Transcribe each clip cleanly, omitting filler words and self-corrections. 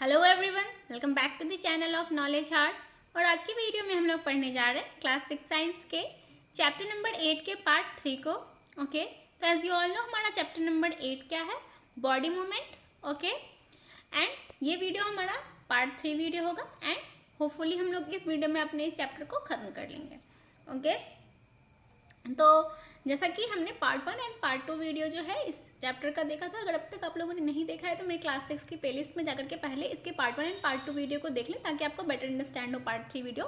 Hello everyone, welcome back to the channel of knowledge heart. और आज की video में हम लोग पढ़ने जा रहे हैं क्लास 6 साइंस के चैप्टर नंबर 8 के पार्ट 3 को। ओके, तो एज यू ऑल नो हमारा चैप्टर नंबर 8 क्या है? Body movements. ओके, एंड ये वीडियो हमारा पार्ट 3 वीडियो होगा एंड होपफुली हम लोग इस वीडियो में अपने इस चैप्टर को ख़त्म कर लेंगे। ओके, तो जैसा कि हमने पार्ट 1 एंड पार्ट 2 वीडियो जो है इस चैप्टर का देखा था। अगर अब तक आप लोगों ने नहीं देखा है तो मेरे क्लास 6 की प्लेलिस्ट में जाकर के पहले इसके पार्ट 1 एंड पार्ट 2 वीडियो को देख लें ताकि आपको बेटर अंडरस्टैंड हो पार्ट 3 वीडियो।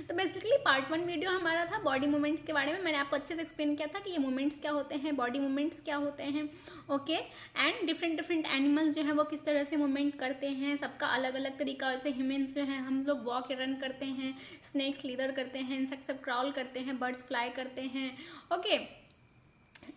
तो बेसिकली पार्ट 1 वीडियो हमारा था बॉडी मूवमेंट्स के बारे में। मैंने आपको अच्छे से एक्सप्लेन किया था कि ये मूवमेंट्स क्या होते हैं, बॉडी मूवमेंट्स क्या होते हैं। ओके, एंड डिफरेंट एनिमल्स जो है वो किस तरह से मूवमेंट करते हैं, सबका अलग अलग तरीका। जैसे ह्यूमन्स जो है हम लोग वॉक रन करते हैं, स्नेक्स लीदर करते हैं, इंसेक्ट सब क्रॉल करते हैं, बर्ड्स फ्लाई करते हैं। ओके,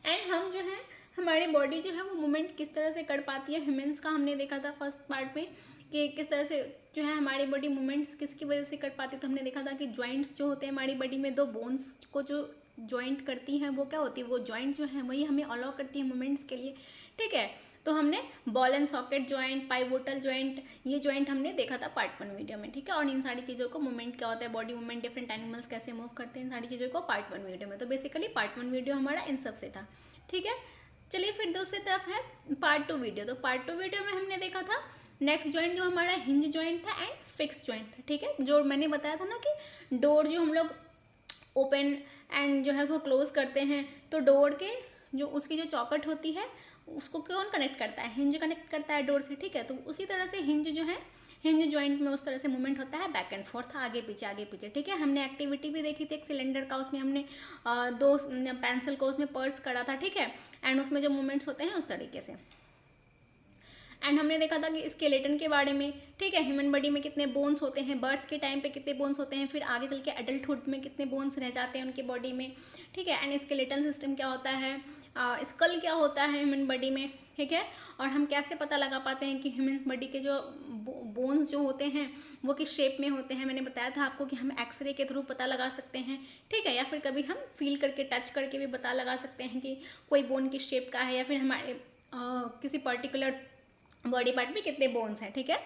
एंड हम जो है हमारी बॉडी जो है वो मूवमेंट किस तरह से कर पाती है। ह्यूमंस का हमने देखा था फर्स्ट पार्ट में कि किस तरह से जो है हमारी बॉडी मूवमेंट्स किसकी वजह से कर पाती है। तो हमने देखा था कि जॉइंट्स जो होते हैं हमारी बॉडी में, दो बोन्स को जो जॉइंट करती हैं वो क्या होती है, वो जॉइंट जो है वही हमें अलाउ करती है मूवमेंट्स के लिए। ठीक है, तो हमने ball and socket joint, pivotal joint, ये जॉइंट हमने देखा था पार्ट 1 वीडियो में। ठीक है, और इन सारी चीज़ों को मूवमेंट क्या होता है, बॉडी मूवमेंट, डिफरेंट एनिमल्स कैसे मूव करते हैं, इन सारी चीज़ों को पार्ट 1 वीडियो में। तो बेसिकली पार्ट 1 वीडियो हमारा इन सब से था। ठीक है, चलिए फिर दूसरी तरफ है पार्ट 2 वीडियो। तो पार्ट 2 वीडियो में हमने देखा था नेक्स्ट जॉइंट जो हमारा हिंज जॉइंट था एंड फिक्स जॉइंट था। ठीक है, जो मैंने बताया था ना कि डोर जो हम लोग ओपन एंड जो है उसको क्लोज करते हैं, तो डोर के जो उसकी जो चौकट होती है उसको कौन कनेक्ट करता है? हिंज कनेक्ट करता है डोर से। ठीक है, तो उसी तरह से हिंज जो है, हिंज जॉइंट में उस तरह से मूवमेंट होता है, बैक एंड फोर्थ, आगे पीछे आगे पीछे। ठीक है, हमने एक्टिविटी भी देखी थी एक सिलेंडर का, उसमें हमने दो पेंसिल को उसमें पर्स करा था। ठीक है, एंड उसमें जो मूवमेंट्स होते हैं उस तरीके से। एंड हमने देखा था कि स्केलेटन के बारे में। ठीक है, ह्यूमन बॉडी में कितने बोन्स होते हैं, बर्थ के टाइम पे कितने बोन्स होते हैं, फिर आगे चल के एडल्टहुड में कितने बोन्स रह जाते हैं उनके बॉडी में। ठीक है, एंड स्केलेटन सिस्टम क्या होता है, स्कल क्या होता है ह्यूमन बॉडी में। ठीक है, और हम कैसे पता लगा पाते हैं कि ह्यूमन बॉडी के जो बोन्स जो होते हैं वो किस शेप में होते हैं। मैंने बताया था आपको कि हम एक्सरे के थ्रू पता लगा सकते हैं। ठीक है, या फिर कभी हम फील करके, टच करके भी पता लगा सकते हैं कि कोई बोन किस शेप का है, या फिर हमारे किसी पर्टिकुलर बॉडी पार्ट में कितने बोन्स हैं। ठीक है,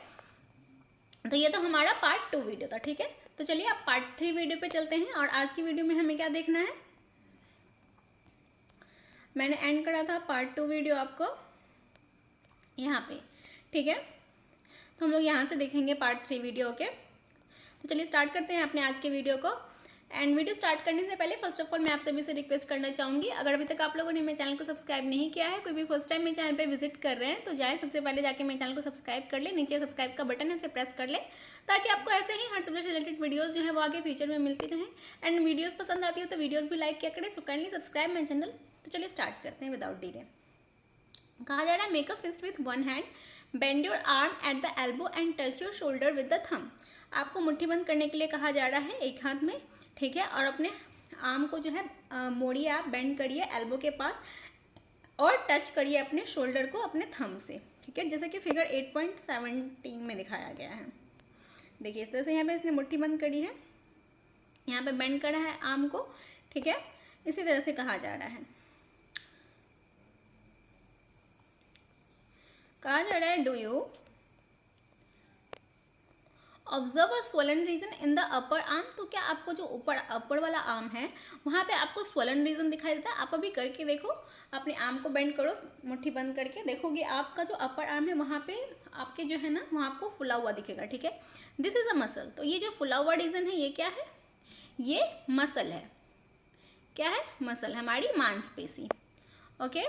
तो ये तो हमारा पार्ट 2 वीडियो था। ठीक है, तो चलिए अब पार्ट 3 वीडियो पे चलते हैं। और आज की वीडियो में हमें क्या देखना है, मैंने एंड करा था पार्ट 2 वीडियो आपको यहाँ पे। ठीक है, तो हम लोग यहाँ से देखेंगे पार्ट 3 वीडियो। ओके, तो चलिए स्टार्ट करते हैं अपने आज के वीडियो को। एंड वीडियो स्टार्ट करने से पहले फर्स्ट ऑफ ऑल मैं आप सभी से रिक्वेस्ट करना चाहूँगी, अगर अभी तक आप लोगों ने मेरे चैनल को सब्सक्राइब नहीं किया है, कोई भी फर्स्ट टाइम मेरे चैनल पे विजिट कर रहे हैं, तो जाए सबसे पहले जाके मेरे चैनल को सब्सक्राइब कर ले। नीचे सब्सक्राइब का बटन है, उसे प्रेस कर ले ताकि आपको ऐसे ही हर सब्जेक्ट रिलेटेड वीडियोज़ जो है वो आगे फ्यूचर में मिलती रहें। एंड वीडियोज़ पसंद आती हो तो वीडियोज़ भी लाइक किया करें। So kindly subscribe my channel. तो चलिए स्टार्ट करते हैं विदाउट डिले। कहा जा रहा है make a fist with one hand, bend your arm at the elbow and touch your shoulder with the thumb. आपको मुट्ठी बंद करने के लिए कहा जा रहा है एक हाथ में। ठीक है, और अपने आर्म को जो है मोड़िए, आप बेंड करिए एल्बो के पास और टच करिए अपने शोल्डर को अपने थंब से। ठीक है, जैसे कि फिगर 8.17 में दिखाया गया है। देखिए इस तरह से यहाँ पे इसने मुट्ठी बंद करी है, यहाँ पे बेंड करा है आर्म को। ठीक है, इसी तरह से कहा जा रहा है। कहा जा रहा है do you observe a swollen region in the upper arm. तो क्या आपको जो ऊपर अपर वाला आर्म है वहाँ पे आपको स्वलन रीजन दिखाई देता है? आप अभी करके देखो, अपने आर्म को बेंड करो, मुट्ठी बंद करके देखोगे आपका जो अपर आर्म है वहाँ पे आपके जो है ना वहाँ आपको फुला हुआ दिखेगा। ठीक है, दिस इज़ अ मसल। तो ये जो फुला हुआ रीजन है ये क्या है? ये मसल है। क्या है? मसल है, हमारी मांसपेशी। ओके,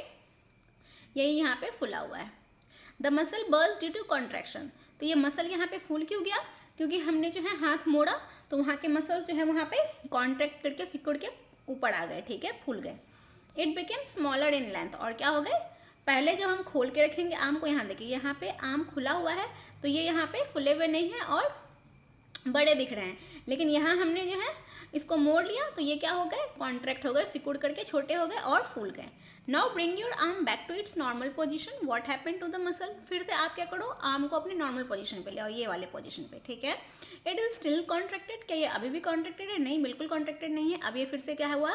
यही यहाँ पे फुला हुआ है। The muscle burst due to contraction. तो ये मसल यहाँ पे फूल क्यों गया? क्योंकि हमने जो है हाथ मोड़ा तो वहाँ के मसल्स जो है वहाँ पे कॉन्ट्रैक्ट करके सिकुड़ के ऊपर आ गए। ठीक है, फूल गए। It became smaller in length. और क्या हो गए? पहले जब हम खोल के रखेंगे आम को, यहाँ देखिए यहाँ पे आम खुला हुआ है तो ये यहाँ पे फुले हुए नहीं है और बड़े दिख रहे हैं, लेकिन यहाँ हमने जो है इसको मोड़ लिया तो ये क्या हो गए? कॉन्ट्रैक्ट हो गए, सिकुड़ करके छोटे हो गए और फूल गए। Now bring your arm back to its normal position. What happened to the muscle? फिर से आप क्या करो, आर्म को अपने नॉर्मल पोजीशन पे ले आओ, ये वाले पोजीशन पे। ठीक है, इट इज स्टिल कॉन्ट्रैक्टेड। क्या ये अभी भी कॉन्ट्रैक्टेड है? नहीं, बिल्कुल कॉन्ट्रैक्टेड नहीं है। अब ये फिर से क्या हुआ,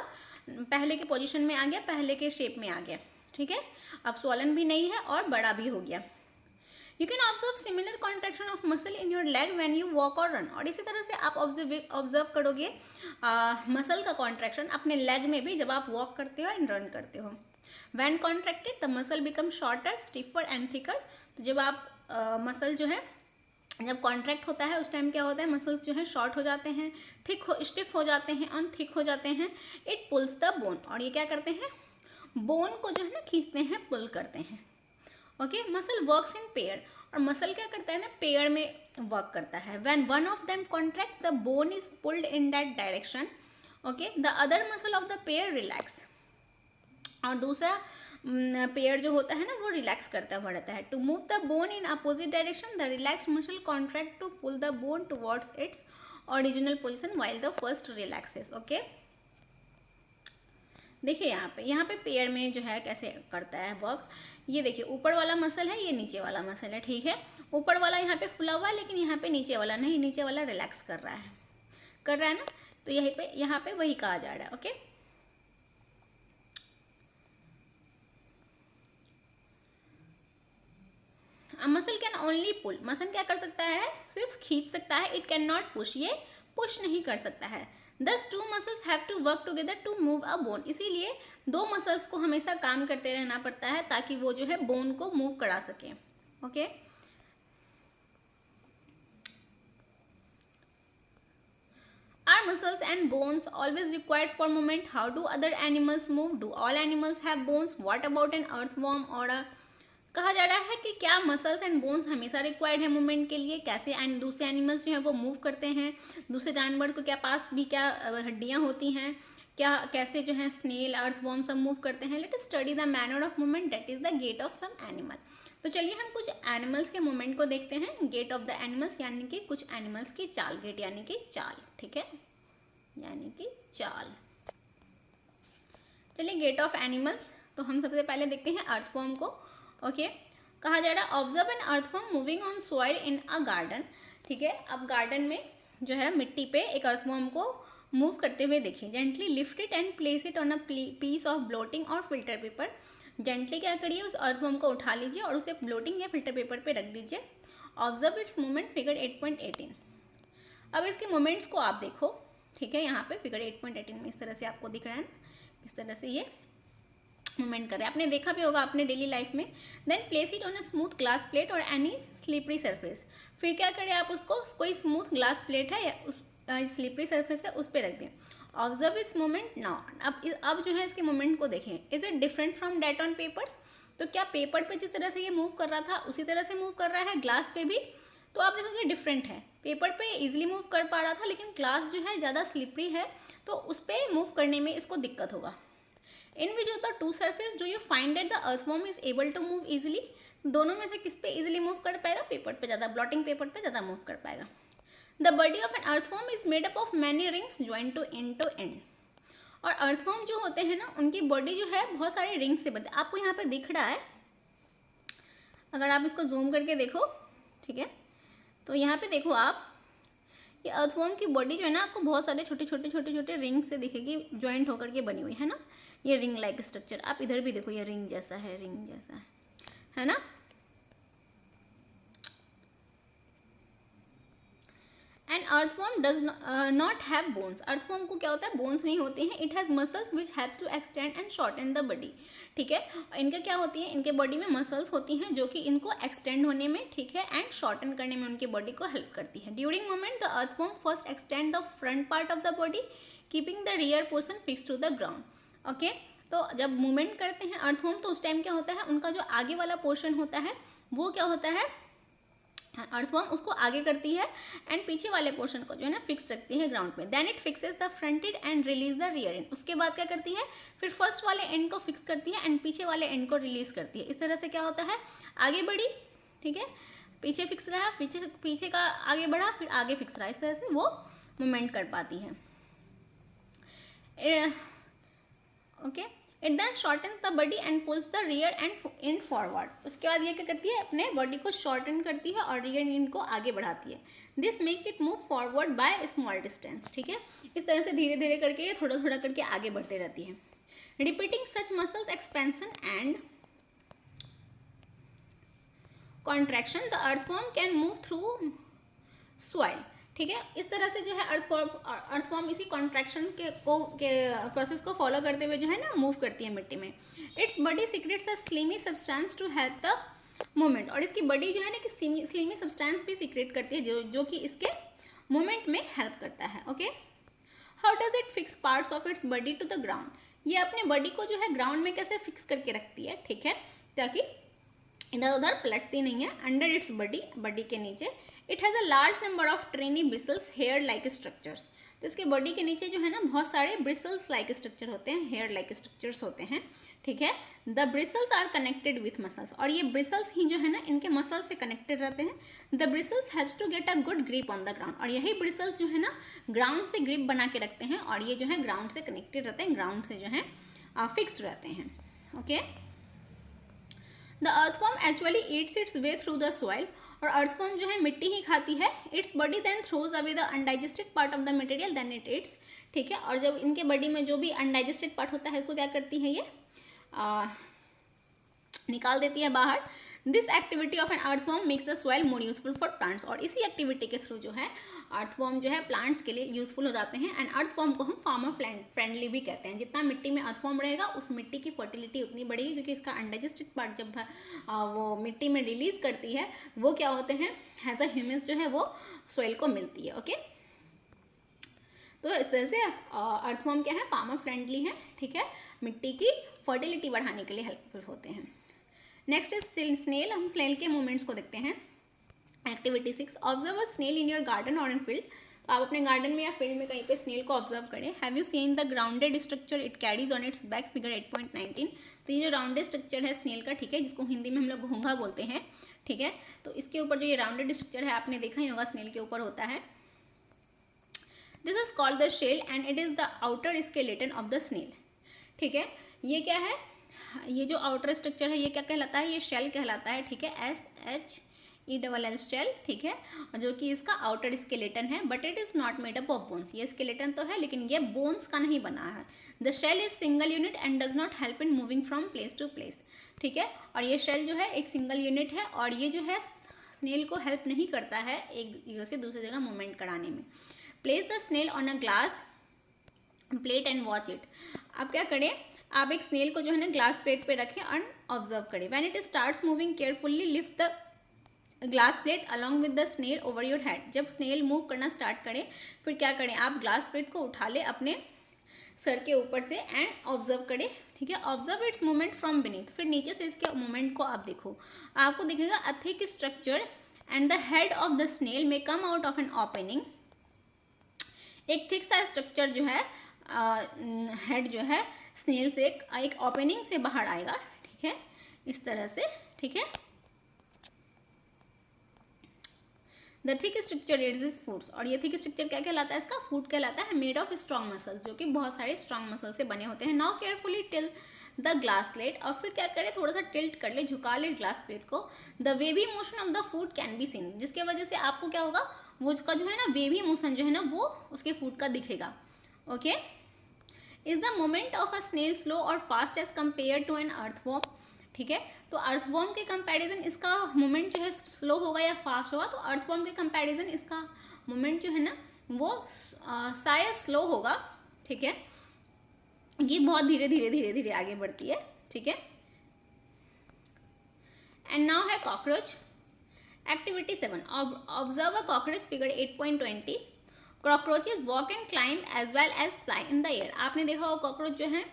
पहले के पोजीशन में आ गया, पहले के शेप में आ गया। ठीक है, अब स्वलन भी नहीं है और बड़ा भी हो गया। You can observe similar contraction of muscle in your leg when you walk और रन, और इसी तरह से आप ऑब्जर्व करोगे मसल का कॉन्ट्रैक्शन अपने लेग में भी जब आप वॉक करते हो एंड रन करते हो। When contracted the muscle become shorter, stiffer and thicker. तो जब आप मसल जो है जब कॉन्ट्रैक्ट होता है उस टाइम क्या होता है, मसल्स जो है शॉर्ट हो जाते हैं, स्टिफ हो जाते हैं और थिक हो जाते हैं। इट पुल्स द बोन, और ये क्या करते हैं, बोन को जो है ना खींचते हैं, पुल करते हैं। Okay, muscle works in pair, और मसल क्या करता है ना, पेयर में वर्क करता है। When one of them contract the bone is pulled in that direction, okay, the other muscle of the pair relax, और दूसरा पेयर जो होता है ना वो रिलैक्स करता बढ़ता है। To move the bone in opposite direction the relax muscle contract to pull the bone towards its original position while the first relaxes. Okay, देखिए यहाँ पे पेयर में जो है कैसे करता है वर्क। ये देखिए ऊपर वाला मसल है, ये नीचे वाला मसल है, ठीक है। ऊपर वाला यहाँ पे फुला हुआ है, लेकिन यहाँ पे नीचे वाला नहीं, नीचे वाला रिलैक्स कर रहा है ना। तो यहाँ पे वही कहा जा रहा है। Okay, muscle can only pull, muscle क्या कर सकता है, सिर्फ खींच सकता है। इट कैन नॉट पुश, ये पुश नहीं कर सकता है। Thus two muscles have to work together to move a bone, इसीलिए दो मसल्स को हमेशा काम करते रहना पड़ता है ताकि वो जो है बोन को मूव करा सके। Okay, Are muscles and bones always required for movement? How do other animals move? Do all animals have bones? What about an earthworm or a, कहा जा रहा है कि क्या मसल्स एंड बोन्स हमेशा रिक्वायर्ड है मूवमेंट के लिए, कैसे एंड दूसरे एनिमल्स जो है वो मूव करते हैं, दूसरे जानवर को क्या पास भी क्या हड्डियां होती हैं, क्या कैसे जो है स्नेल, अर्थवॉर्म सब मूव करते हैं। Let us study the manner of movement that is the gait of some animal. तो चलिए हम कुछ एनिमल्स के मूवमेंट को देखते हैं। गेट ऑफ द एनिमल्स यानी कि कुछ एनिमल्स की चाल, गेट यानी कि चाल, ठीक है, यानी कि चाल। चलिए गेट ऑफ एनिमल्स, तो हम सबसे पहले देखते हैं अर्थवॉर्म को। ओके, कहा जा रहा है observe an earthworm moving on soil in a garden, ठीक है। अब गार्डन में जो है मिट्टी पे एक अर्थवॉर्म को मूव करते हुए देखिए। Gently lift it and place it on a piece of blotting और फिल्टर पेपर। जेंटली क्या करिए, उस अर्थवॉर्म को उठा लीजिए और उसे ब्लोटिंग या फिल्टर पेपर पे रख दीजिए। Observe it's movement, figure 8.18। अब इसके मूवमेंट्स को आप देखो, ठीक है। यहाँ पे फिगर 8.18 में इस तरह से आपको दिख रहा है ना, इस तरह से ये मूवमेंट कर रहा है। आपने देखा भी होगा अपने डेली लाइफ में। Then place it on a smooth glass plate और एनी स्लिपरी सरफेस। फिर क्या करें आप उसको, कोई स्मूथ ग्लास प्लेट है या उस स्लिपरी सरफेस है उस पर रख दें। ऑब्जर्व इस मूवमेंट नाउ। अब जो है इसके मूवमेंट को देखें। Is it different from that on papers? तो क्या पेपर पे जिस तरह से ये मूव कर रहा था उसी तरह से मूव कर रहा है ग्लास पे भी? तो आप देखोगे डिफरेंट है। पेपर पे इजीली मूव कर पा रहा था, लेकिन ग्लास जो है ज़्यादा स्लिपरी है तो उस पर मूव करने में इसको दिक्कत होगा। In which of the two surface do you find that the earthworm is able to move easily? दोनों में से किस पे इजिली मूव कर पाएगा? पेपर पे ज़्यादा, ब्लॉटिंग पेपर पे ज़्यादा मूव कर पाएगा। The body of an earthworm is made up of many rings join to end. और अर्थवॉर्म जो होते हैं ना उनकी बॉडी जो है बहुत सारे रिंग्स से बनती है। आपको यहाँ पे दिख रहा है, अगर आप इसको जूम करके देखो, ठीक है, तो यहाँ पे देखो आप, ये अर्थवॉर्म की बॉडी जो है ना आपको बहुत सारे छोटे छोटे रिंग से दिखेगी, ज्वाइंट होकर के बनी हुई है ना, ये रिंग लाइक स्ट्रक्चर। आप इधर भी देखो, ये रिंग जैसा है, रिंग जैसा है ना। And earthworm does not have bones. Earthworm को क्या होता है, बोन्स नहीं होते हैं। It has muscles which have to extend and shorten the body, ठीक है। इनका क्या होती है, इनके बॉडी में मसल्स होती हैं जो कि इनको एक्सटेंड होने में, ठीक है, एंड शॉर्टन करने में उनकी बॉडी को हेल्प करती है। During movement the earthworm first extend the front part of the body keeping the rear portion fix to the ground. Okay, तो जब मूवमेंट करते हैं अर्थवॉर्म तो उस टाइम क्या होता है, उनका जो आगे वाला पोर्शन होता है वो क्या होता है, अर्थवॉर्म उसको आगे करती है एंड पीछे वाले पोर्शन को जो है ना फिक्स रखती है ग्राउंड पे। Then it fixes the front end and release the rear end. उसके बाद क्या करती है, फिर फर्स्ट वाले एंड को फिक्स करती है एंड पीछे वाले एंड को रिलीज करती है। इस तरह से क्या होता है, आगे बढ़ी, ठीक है, पीछे फिक्स रहा, पीछे का आगे बढ़ा, फिर आगे फिक्स रहा, इस तरह से वो मूवमेंट कर पाती है। Okay, it then shorten the body and pulls the rear end in forward. उसके बाद ये क्या करती है, अपने बॉडी को शॉर्टन करती है और रियर एंड को आगे बढ़ाती है। This make it move forward by small distance, ठीक है। इस तरह से धीरे धीरे करके ये थोड़ा थोड़ा करके आगे बढ़ते रहती है। Repeating such muscles expansion and contraction the earthworm can move through soil. ठीक है, इस तरह से जो है अर्थवॉर्म इसी कॉन्ट्रैक्शन के प्रोसेस को फॉलो करते हुए जो है ना मूव करती है मिट्टी में। Its body secrets a slimy substance to help the movement, और इसकी बॉडी जो है ना कि स्लिमी सब्सटेंस भी सीक्रेट करती है जो कि इसके मूवमेंट में हेल्प करता है। Okay, how does it fix parts of its body to the ground, ये अपने बॉडी को जो है ग्राउंड में कैसे फिक्स करके रखती है, ठीक है, ताकि इधर उधर पलटती नहीं है। अंडर इट्स बॉडी के नीचे it has a large number of trainee bristles hair like structures, तो इसके बॉडी के नीचे जो है ना बहुत सारे ब्रिसल्स लाइक स्ट्रक्चर होते हैं, हेयर लाइक स्ट्रक्चर्स होते हैं। ठीक है, the bristles are connected with muscles, और ये ब्रिसल्स ही जो है ना इनके मसल से कनेक्टेड रहते हैं। The bristles helps to get a good grip on the ground, और यही ब्रिसल्स जो है ना ग्राउंड से ग्रिप बना के रखते हैं, और ये जो है ग्राउंड से कनेक्टेड रहते हैं, ग्राउंड से जो है फिक्स्ड रहते हैं। Okay, the earthworm actually eats its way through the soil, और अर्थवॉर्म जो है मिट्टी ही खाती है। Its body then throws away the undigested part of the material then it eats. ठीक है, और जब इनके बॉडी में जो भी अनडाइजेस्टेड पार्ट होता है इसको क्या करती है, ये निकाल देती है बाहर। This activity of an earthworm makes the soil more useful for plants, और इसी एक्टिविटी के थ्रू जो है अर्थवॉर्म जो है प्लांट्स के लिए यूजफुल हो जाते हैं। एंड अर्थवॉर्म को हम फार्मर फ्रेंडली भी कहते हैं। जितना मिट्टी में अर्थवॉर्म रहेगा उस मिट्टी की फर्टिलिटी उतनी बढ़ेगी, क्योंकि इसका अनडाइजेस्टेड पार्ट जब वो मिट्टी में रिलीज करती है वो क्या होते हैं, एज अ ह्यूमस जो है वो सॉइल को मिलती है। ओके, तो इस तरह से अर्थवॉर्म क्या है, फार्मर फ्रेंडली है। ठीक है, मिट्टी की फर्टिलिटी बढ़ाने के लिए हेल्पफुल होते हैं। नेक्स्ट इज स्नेल, हम स्नेल के मूवमेंट्स को देखते हैं। Activity 6, observe a snail in your garden और इन फील्ड, तो आप अपने गार्डन में या फील्ड में कहीं पे स्नेल को ऑब्जर्व करें। Have you seen the grounded structure it carries on it's back, figure 8.19। तो ये जो राउंडेड स्ट्रक्चर है स्नेल का, ठीक है, जिसको हिंदी में हम लोग घोंघा बोलते हैं। ठीक है, तो इसके ऊपर जो ये राउंडेड स्ट्रक्चर है आपने देखा ही होगा स्नेल के ऊपर होता है। This is called the shell and it is the outer skeleton of the snail. ठीक है, ये क्या है, ये जो आउटर स्ट्रक्चर है ये क्या कहलाता है, ये शेल कहलाता है। ठीक है, SHELL शेल। ठीक है, जो कि इसका आउटर स्केलेटन है, but it is not made up of bones, ये स्केलेटन तो है लेकिन ये बोन्स का नहीं बना है। The shell is single unit and does not help in moving from place to place. ठीक है, और ये शेल जो है एक सिंगल यूनिट है, और ये जो है स्नेल को हेल्प नहीं करता है एक जगह से दूसरी जगह मूवमेंट कराने में। Place the snail on a glass plate and watch it, आप क्या करें, आप एक स्नेल को जो है ना ग्लास प्लेट पे रखें और ऑब्जर्व करें। When it starts moving carefully lift the glass plate along with the snail over your head, जब स्नेल मूव करना स्टार्ट करें फिर क्या करें, आप ग्लास प्लेट को उठा लें अपने सर के ऊपर से एंड ऑब्जर्व करें। ठीक है, observe it's movement from beneath, फिर नीचे से इसके मूवमेंट को आप देखो, आपको दिखेगा a thick structure and the head of the snail में come out of an opening, एक थिक सा स्ट्रक्चर जो है हेड जो है स्नेल से एक ओपनिंग से बाहर आएगा। ठीक है, इस तरह से। ठीक है, the thick structure is is foods, और ये थिक स्ट्रक्चर क्या कहलाता है, इसका फूड कहलाता है, मेड ऑफ स्ट्रॉन्ग मसल्स, जो कि बहुत सारे स्ट्रॉन्ग मसल से बने होते हैं। Now carefully till the glass plate, और फिर क्या करें, थोड़ा सा टिल्ट कर ले, झुका ले ग्लास प्लेट को। The wavy motion of the food can be seen, जिसके वजह से आपको क्या होगा, वो उसका जो है ना वेवी मोशन जो है ना वो उसके फूड का दिखेगा। Okay, is the moment of a snail slow और fast as compare to an earthworm. ठीक है, तो अर्थवॉर्म के कंपैरिजन इसका मोमेंट जो है स्लो होगा या फास्ट होगा, तो अर्थवॉर्म के कंपैरिजन इसका मोमेंट जो है ना वो शायद स्लो होगा। ठीक है, ये बहुत धीरे धीरे धीरे धीरे आगे बढ़ती है। ठीक है, एंड नाउ है cockroach. Activity 7, observe a cockroach, figure 8.20। Cockroaches walk and climb as well as fly in the air, आपने देखा हो कॉकरोच जो है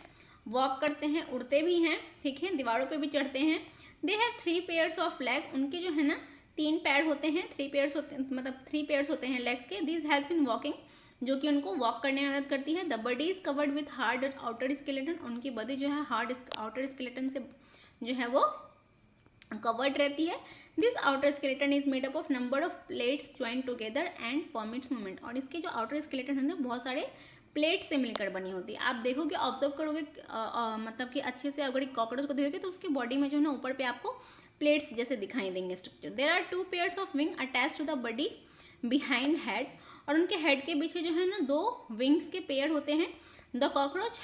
वॉक करते हैं, उड़ते भी हैं। ठीक है, दीवारों पे भी चढ़ते हैं। They have 3 pairs of leg, उनके जो है ना 3 पैर होते हैं, 3 पेयर्स होते हैं, मतलब 3 पेयर्स होते हैं लेग्स के। दिस हेल्प्स इन वॉकिंग, जो कि उनको वॉक करने में मदद करती है। The body is covered with hard outer skeleton, उनकी बॉडी जो है हार्ड आउटर स्केलेटन से जो है वो कवर्ड रहती है। This outer skeleton is made up of number of plates join together and permits movement, और इसके जो आउटर स्केलेटन है बहुत सारे प्लेट से मिलकर बनी होती है। आप देखोगे, ऑब्जर्व करोगे, मतलब कि अच्छे से अगर एक कॉकरोच को देखोगे तो उसकी बॉडी में जो है ना ऊपर पे आपको प्लेट्स जैसे दिखाई देंगे structure. There are 2 pairs of wing attach to the body behind head, और उनके हेड के पीछे जो है ना 2 विंग्स के पेयर होते हैं। The cockroach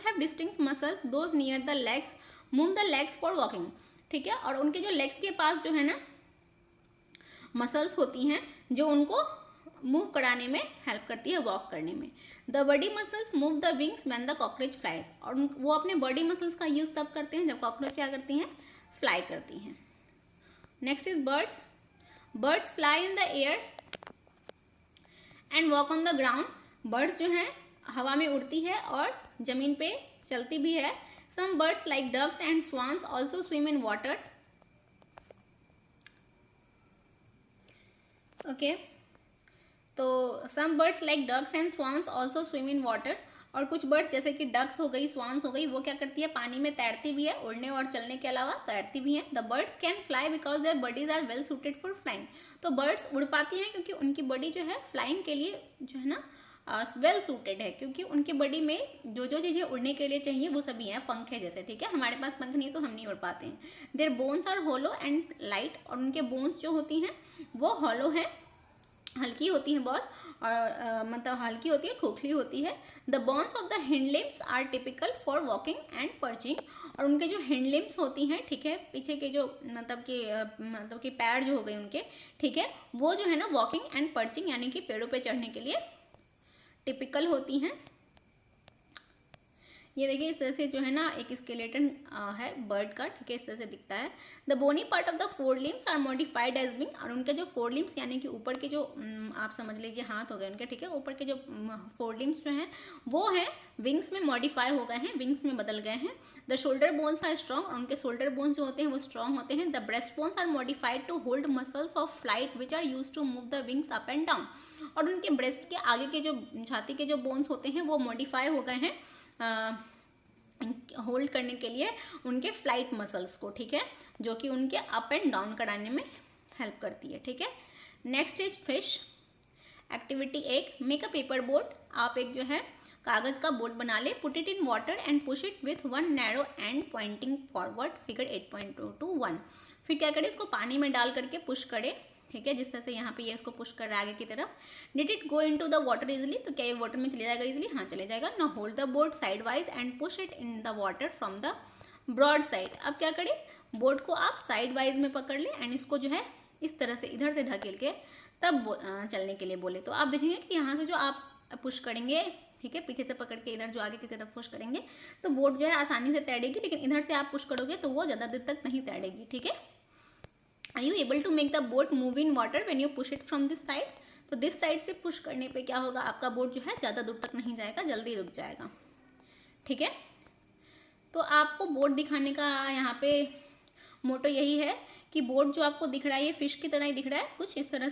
have distinct muscles, those near the legs move the legs for walking, ठीक है। और उनके जो लेग्स के पास जो है ना मसल्स होती हैं जो उनको मूव कराने में हेल्प करती है, वॉक करने में। The body muscles move the wings when the cockroach flies, और वो अपने बॉडी मसल्स का यूज तब करते हैं जब कॉकरोच क्या करती हैं, फ्लाई करती हैं। Next is birds. Birds fly in the air and walk on the ground. Birds जो हैं हवा में उड़ती है और जमीन पे चलती भी है। Some birds like ducks and swans also swim in water. Okay, तो some birds like ducks and swans also swim in water, और कुछ बर्ड्स जैसे कि डक्स हो गई, स्वान्स हो गई, वो क्या करती है, पानी में तैरती भी है, उड़ने और चलने के अलावा तैरती भी हैं। The birds can fly because their bodies are well suited for flying. तो बर्ड्स उड़ पाती हैं क्योंकि उनकी बॉडी जो है फ्लाइंग के लिए जो है ना वेल सूटेड है, क्योंकि उनकी बॉडी में जो जो चीज़ें उड़ने के लिए चाहिए वो सभी हैं। पंख है जैसे, ठीक है, हमारे पास पंख नहीं है तो हम नहीं उड़ पाते हैं। Their bones are hollow and light, और उनके बोन्स जो होती हैं वो हॉलो हैं, हल्की होती हैं बहुत, और मतलब हल्की होती है, खोखली होती है। The bones of the hind limbs are typical for walking and perching, और उनके जो हिंड लिम्स होती हैं, ठीक है, पीछे के जो मतलब कि पैर जो हो गए उनके, ठीक है, वो जो है ना वॉकिंग एंड पर्चिंग यानी कि पेड़ों पे चढ़ने के लिए टिपिकल होती हैं। ये देखिए इस तरह से जो है ना एक स्केलेटन है बर्ड का, ठीक है, इस तरह से दिखता है। The bony part of the fore limbs are modified as wing, और उनके जो फोर लिम्स यानी कि ऊपर के जो आप समझ लीजिए हाथ हो गए उनके, ठीक है, ऊपर के जो फोर लिम्स जो हैं वो हैं विंग्स में मॉडिफाई हो गए हैं, विंग्स में बदल गए हैं। The shoulder bones are strong, और उनके शोल्डर बोन्स जो होते हैं वो स्ट्रॉन्ग होते हैं। The breast bones are modified to hold muscles of flight which are use to move the wings up and down, और उनके ब्रेस्ट के आगे के जो छाती के जो बोन्स होते हैं वो मॉडिफाई हो गए हैं होल्ड करने के लिए उनके फ्लाइट मसल्स को, ठीक है, जो कि उनके अप एंड डाउन कराने में हेल्प करती है, ठीक है। Next is fish. Activity 1, make a paper boat. आप एक जो है कागज़ का बोट बना ले। Put it in water and push it with one narrow and Poynting forward, figure 8.2 1। फिर क्या करें, इसको पानी में डाल करके पुश करें, ठीक है, जिस तरह से यहाँ पे ये इसको पुश कर रहा है आगे की तरफ। Did it go into the water easily, तो क्या ये वाटर में चले जाएगा इजिली, हाँ चले जाएगा। Now hold the boat side wise and push it in the water from the broad side. अब क्या करें, बोट को आप साइड वाइज में पकड़ लें एंड इसको जो है इस तरह से इधर से ढकेल के तब चलने के लिए बोले। तो आप देखेंगे कि यहाँ से जो आप पुश करेंगे, ठीक है, पीछे से पकड़ के इधर जो आगे की तरफ पुश करेंगे तो बोट जो है आसानी से तैरेगी, लेकिन इधर से आप पुश करोगे तो वो ज़्यादा देर तक नहीं तैरेगी, ठीक है। Are you able to make the boat move in water when you push it from this side? तो दिस साइड से पुश करने पे क्या होगा, आपका बोट जो है ज़्यादा दूर तक नहीं जाएगा, जल्दी रुक जाएगा, ठीक है। तो आपको बोट दिखाने का यहाँ पे मोटो यही है कि बोट जो आपको दिख रहा है ये फिश की तरह ही दिख रहा है, कुछ इस तरह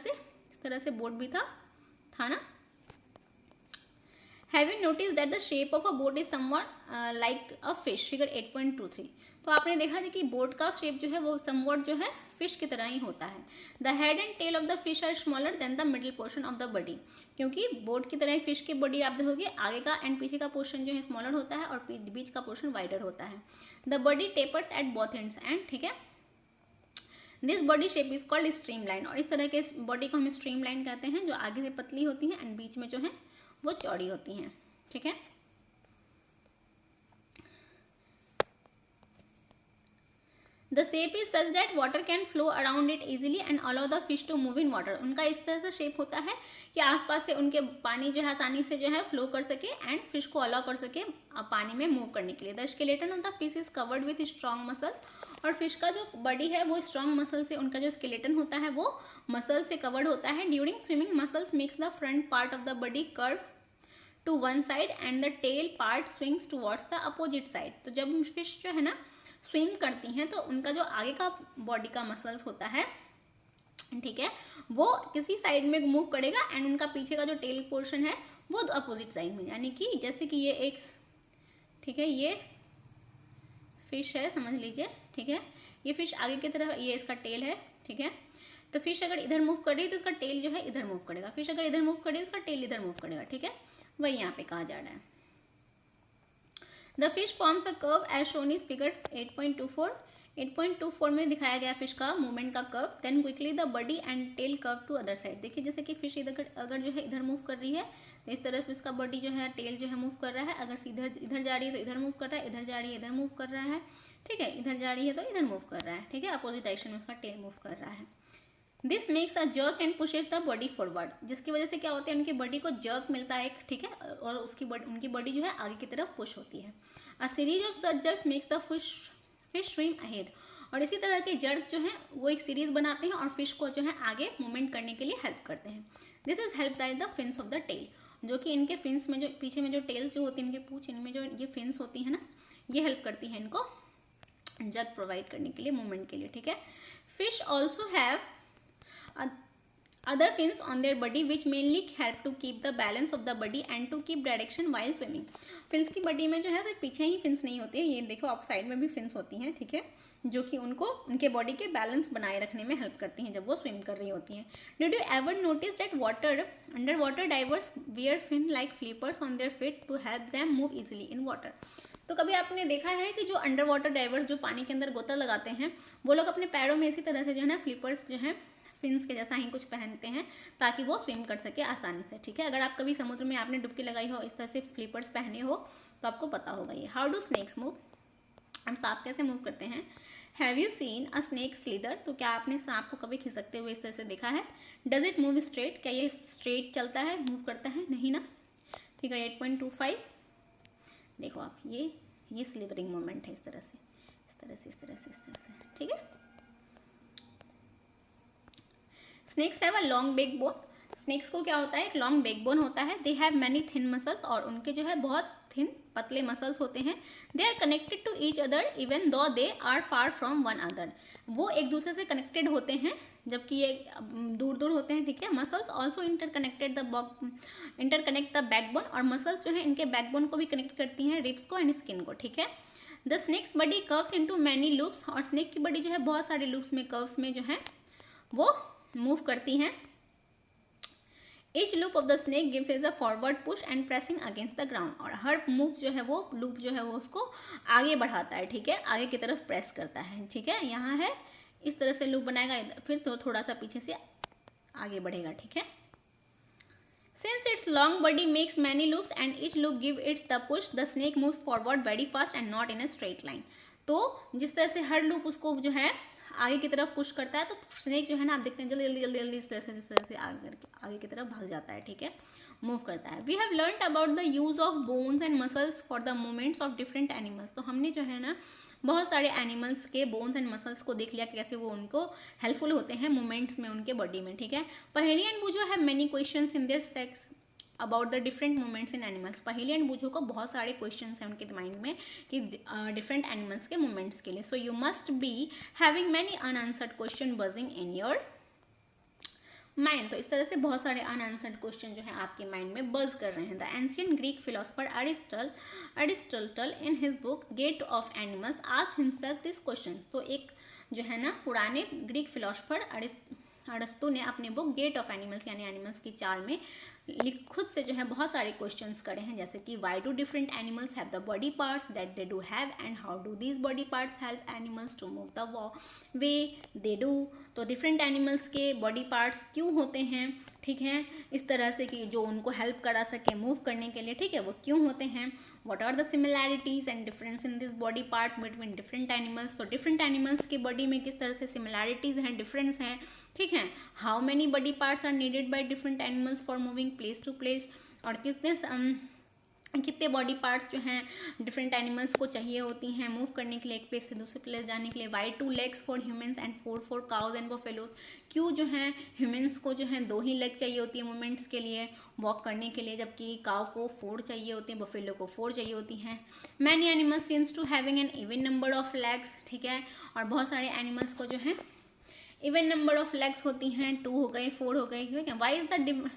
से बोट भी था ना। Have you noticed that the shape of a boat is somewhat like a fish? Figure 8.23। तो आपने देखा कि बोट का शेप जो है वो somewhat जो है फिश की तरह ही होता है। The head and tail of the fish are smaller than the middle portion of the body। क्योंकि बोट की तरह ही फिश की बॉडी आप देखोगे आगे का एंड पीछे का पोर्शन जो है स्मॉलर होता है और बीच का पोर्शन वाइडर होता है। The body tapers at both ends and, ठीक है, this body shape is called streamline, और इस तरह के बॉडी को हम स्ट्रीमलाइन कहते हैं जो आगे से पतली होती हैं एंड बीच में जो है वो चौड़ी होती हैं, ठीक है। The shape is such that water can flow around it easily and allow the fish to move in water. उनका इस तरह से शेप होता है कि आसपास से उनके पानी जो है आसानी से जो है फ्लो कर सके एंड फिश को अलाउ कर सके पानी में मूव करने के लिए। The skeleton of the fish is covered with strong muscles, और फिश का जो बॉडी है वो स्ट्रॉन्ग मसल से, उनका जो स्केलेटन होता है वो मसल से कवर्ड होता है। During swimming muscles makes the front part of the body curve to one side and the tail part swings towards the opposite side. तो जब फिश जो है ना स्विम करती हैं तो उनका जो आगे का बॉडी का मसल्स होता है, ठीक है, वो किसी साइड में मूव करेगा एंड उनका पीछे का जो टेल पोर्शन है वो अपोजिट साइड में, यानी कि जैसे कि ये एक, ठीक है, ये फिश है समझ लीजिए, ठीक है, ये फिश आगे की तरफ, ये इसका टेल है, ठीक है। तो फिश अगर इधर मूव कर रही है तो इसका टेल जो है इधर मूव करेगा, फिश अगर इधर मूव कर रही है तो इसका टेल इधर मूव करेगा, ठीक है, वही यहाँ पे कहा जा रहा है। The fish forms a curve as shown is figure 8.24 8.24 में दिखाया गया फिश का मूवमेंट का curve. Then quickly the body and tail curve to other side. देखिए जैसे कि फिश इधर अगर जो है इधर मूव कर रही है तो इस तरफ इसका बॉडी जो है टेल जो है मूव कर रहा है। अगर सीधा इधर जा रही है तो इधर मूव कर रहा है, इधर जा रही है इधर मूव कर रहा है, ठीक है, इधर जा रही है तो इधर मूव कर रहा है, ठीक है, अपोजिट डायरेक्शन में उसका टेल मूव कर रहा है। This makes a jerk and pushes the body forward, जिसकी वजह से क्या होता है उनकी बॉडी को जर्क मिलता है एक, ठीक है, और उनकी बॉडी जो है आगे की तरफ पुश होती है। A series of such jerks makes the fish swim ahead, और इसी तरह के जर्क जो हैं वो एक सीरीज बनाते हैं और फिश को जो है आगे मूवमेंट करने के लिए हेल्प करते हैं। This is help by the fins of the tail, जो कि इनके फिन्स में जो पीछे में जो टेल्स जो होती है इनके पूंछ, इनमें जो ये फिन्स होती है ना, ये हेल्प करती है इनको जर्क प्रोवाइड करने के लिए, मूवमेंट के लिए, ठीक है। Fish also have other fins on their body which mainly help to keep the balance of the body and to keep direction while swimming। Fins की बॉडी में जो है सिर्फ पीछे ही फिन्स नहीं होती है, ये देखो आप साइड में भी फिन्स होती हैं, ठीक है, जो कि उनको उनके बॉडी के बैलेंस बनाए रखने में हेल्प करती हैं जब वो स्विम कर रही होती हैं। Did you ever notice that under water divers wear fin like flippers on their feet to help them move easily in water. तो कभी आपने देखा है कि जो अंडर वाटर डाइवर्स जो पानी के अंदर गोता लगाते हैं वो लोग अपने पैरों में इसी तरह से जो है ना फ्लिपर्स जो है फिन्स के जैसा ही कुछ पहनते हैं ताकि वो स्विम कर सके आसानी से, ठीक है। अगर आप कभी समुद्र में आपने डुबकी लगाई हो, इस तरह से फ्लिपर्स पहने हो तो आपको पता होगा ये। हाउ डू स्नेक्स मूव, हम सांप कैसे मूव करते हैं। Have you seen a snake slither, तो क्या आपने सांप को कभी खिसकते हुए इस तरह से देखा है। डज इट मूव स्ट्रेट, क्या ये स्ट्रेट चलता है, मूव करता है, नहीं ना। फिगर 8.25 देखो आप, ये स्लीदरिंग मूवमेंट है, इस तरह से इस तरह से इस तरह से इस तरह से, ठीक है। Snakes have a long back bone, snakes को क्या होता है एक लॉन्ग बैक बोन होता है। They have many thin muscles, और उनके जो है बहुत थिन पतले मसल्स होते हैं। They are connected to each other even though they are far from one other, वो एक दूसरे से कनेक्टेड होते हैं जबकि ये दूर दूर होते हैं, ठीक है। Muscles also interconnect the backbone, और मसल्स जो है इनके बैकबोन को भी कनेक्ट करती हैं, रिब्स को एंड स्किन को, ठीक है। The snakes body curves into many loops, और स्नेक की बॉडी जो है बहुत सारे लूप्स में, कर्व्स में जो है वो मूव करती हैं। Each loop of the snake gives is a forward push and pressing against the ground, और हर मूव जो है वो लूप जो है वो उसको आगे बढ़ाता है, ठीक है, आगे की तरफ प्रेस करता है, ठीक है। यहाँ है इस तरह से लूप बनाएगा, फिर तो थोड़ा सा पीछे से आगे बढ़ेगा, ठीक है। Since it's long body makes many loops and each loop give its the push, the snake moves forward very fast and not in a straight line. तो जिस तरह से हर लूप उसको जो है आगे की तरफ पुश करता है तो स्नेक जो है ना आप देखते हैं जल्दी जल्दी जल्दी जल्दी इस तरह से आगे की तरफ भाग जाता है, ठीक है, मूव करता है। We have learned about the use of bones and muscles for the movements of different animals, तो हमने जो है ना बहुत सारे एनिमल्स के बोन्स एंड मसल्स को देख लिया कैसे वो उनको हेल्पफुल होते हैं मूवमेंट्स में उनके बॉडी में, ठीक है। पहेली एंड बूझो have many questions in their sex about the different movements in animals, पहेली एंड बूझो को बहुत सारे क्वेश्चंस हैं उनके माइंड में कि डिफरेंट एनिमल्स के मूवमेंट्स के लिए। So you must be having many unanswered question buzzing in your mind, तो इस तरह से बहुत सारे अनआंसर्ड क्वेश्चन जो है आपके माइंड में बज कर रहे हैं। The ancient Greek philosopher Aristotle in his book gait of animals asked himself this question, तो एक जो है ना पुराने ग्रीक फिलोसफर अरिस्टो ने अपने बुक गेट ऑफ एनिमल्स यानी एनिमल्स की चाल में खुद से जो है बहुत सारे क्वेश्चंस करे हैं, जैसे कि why do different animals have the body parts that they do have and how do these body parts help animals to move the way they do, तो डिफरेंट एनिमल्स के बॉडी पार्ट्स क्यों होते हैं, ठीक है, इस तरह से कि जो उनको हेल्प करा सके मूव करने के लिए, ठीक है, वो क्यों होते हैं। What are the similarities and difference in this body parts between different animals, तो डिफरेंट एनिमल्स की बॉडी में किस तरह से सिमिलैरिटीज हैं, डिफरेंस हैं, ठीक है। How many body parts are needed by different animals for moving place to place, और कितने बॉडी पार्ट्स जो हैं डिफरेंट एनिमल्स को चाहिए होती हैं मूव करने के लिए, एक प्लेस से दूसरे प्लेस जाने के लिए। Why 2 legs for humans and 4 for cows and buffaloes, क्यों जो है ह्यूमन्स को जो है 2 ही लेग चाहिए होती है मूवमेंट्स के लिए, वॉक करने के लिए, जबकि काउ को 4 चाहिए होती हैं, बफेलो को 4 चाहिए होती हैं। Many animals seems to having an even number of legs, ठीक है, और बहुत सारे एनिमल्स को जो है इवन नंबर ऑफ लेग्स होती हैं, 2 हो गए 4 हो गए, ठीक है। Why is the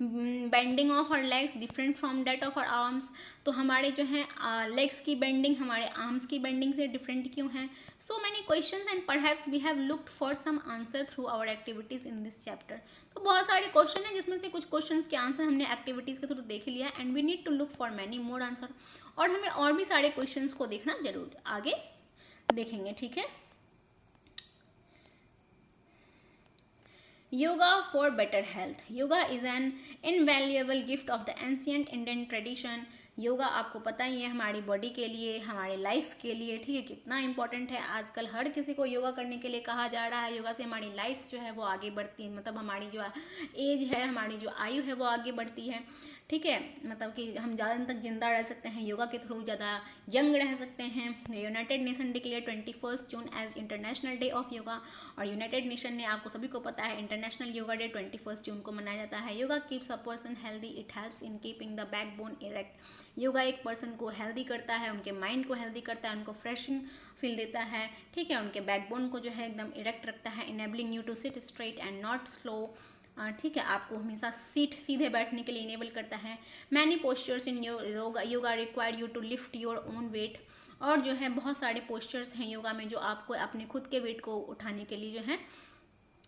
bending of our legs different from that of our arms, तो हमारे जो है लेग्स की बेंडिंग हमारे आर्म्स की बेंडिंग से डिफरेंट क्यों है। So many questions and perhaps we have looked for some answer through our activities in this chapter, तो बहुत सारे क्वेश्चन हैं जिसमें से कुछ क्वेश्चंस के आंसर हमने एक्टिविटीज़ के थ्रू देख लिया and we need to look for many more answer, और हमें और भी सारे क्वेश्चंस को देखना जरूर आगे देखेंगे, ठीक है। Yoga for better health. Yoga is an invaluable gift of the ancient Indian tradition. Yoga आपको पता ही है हमारी बॉडी के लिए, हमारी लाइफ के लिए, ठीक है, कितना इंपॉर्टेंट है। आजकल हर किसी को योगा करने के लिए कहा जा रहा है। योगा से हमारी लाइफ जो है वो आगे बढ़ती है, मतलब हमारी जो एज है, हमारी जो आयु है वो आगे बढ़ती है, ठीक है, मतलब कि हम ज़्यादा तक जिंदा रह सकते हैं योगा के थ्रू, ज़्यादा यंग रह सकते हैं। United Nation declare 21 June as international day of yoga. और यूनाइटेड नेशन ने, आपको सभी को पता है, इंटरनेशनल योगा डे 21 जून को मनाया जाता है। Yoga keeps a person healthy, it helps in keeping the backbone erect. Yoga एक पर्सन को हेल्दी करता है, उनके माइंड को हेल्दी करता है, उनको फ्रेशिंग फील देता है, ठीक है, उनके बैकबोन को जो है एकदम इरेक्ट रखता है। Enabling you to sit straight and not slouch, ठीक है, आपको हमेशा सीधे बैठने के लिए इनेबल करता है। Many postures in yoga require you to lift your own weight. और जो है बहुत सारे पोस्चर्स हैं योगा में जो आपको अपने खुद के वेट को उठाने के लिए जो है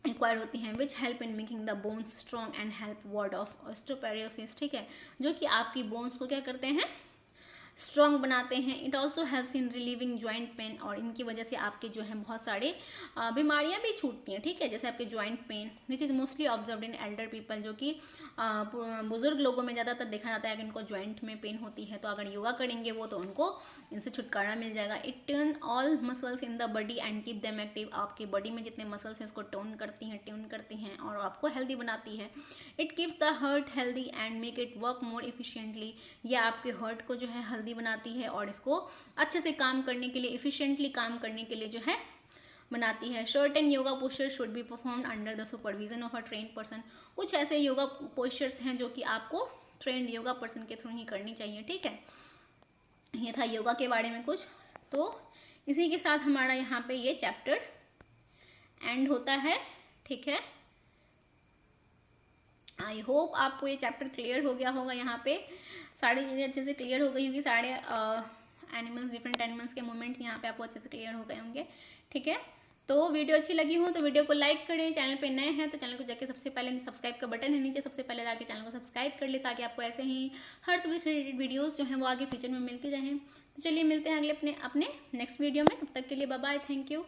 रिक्वायर होती हैं, which help in making the bones strong and help word of osteoporosis, ठीक है, जो कि आपकी बोन्स को क्या करते हैं, स्ट्रॉन्ग बनाते हैं। It also helps in relieving joint pain, और इनकी वजह से आपके जो है बहुत सारे बीमारियां भी छूटती हैं, ठीक है, जैसे आपके joint pain, which is mostly observed in Elder people, जो कि बुजुर्ग लोगों में ज़्यादातर देखा जाता है कि इनको जॉइंट में पेन होती है। तो अगर योगा करेंगे वो, तो उनको इनसे छुटकारा मिल जाएगा। It turn all muscles in the body and keep them active. आपकी बॉडी में जितने मसल्स हैं उसको ट्यून करती हैं और आपको हेल्दी बनाती है। It keeps the heart healthy and make it work more efficiently. यह आपके हार्ट को जो है हेल्दी बनाती है और इसको अच्छे से काम करने के लिए, इफिशिएंटली काम करने के लिए जो है बनाती है। Certain yoga posture should be performed under the supervision of a trained person. कुछ ऐसे योगा पोस्चर्स हैं जो कि आपको ट्रेंड योगा पर्सन के थ्रू ही करनी चाहिए, ठीक है। ये था योगा के बारे में कुछ। तो इसी के साथ हमारा यहाँ पे ये चैप्टर एंड होता है, ठीक है। आई होप आपको ये चैप्टर क्लियर हो गया होगा। यहाँ पे सारी चीज़ें अच्छे से क्लियर हो गई होगी, सारे एनिमल्स, डिफरेंट एनिमल्स के मूवमेंट्स यहाँ पे आपको अच्छे से क्लियर हो गए होंगे, ठीक है। तो वीडियो अच्छी लगी हो तो वीडियो को लाइक करें। चैनल पे नए हैं तो चैनल को जाके सबसे पहले सब्सक्राइब का बटन है नीचे, सबसे पहले जाके चैनल को सब्सक्राइब कर ले, ताकि आपको ऐसे ही हर सभी रिलेटेड वीडियोज़ जो हैं वो आगे फ्यूचर में मिलती रहें। तो चलिए मिलते हैं अगले अपने नेक्स्ट वीडियो में। तब तक के लिए बाय बाय, थैंक यू।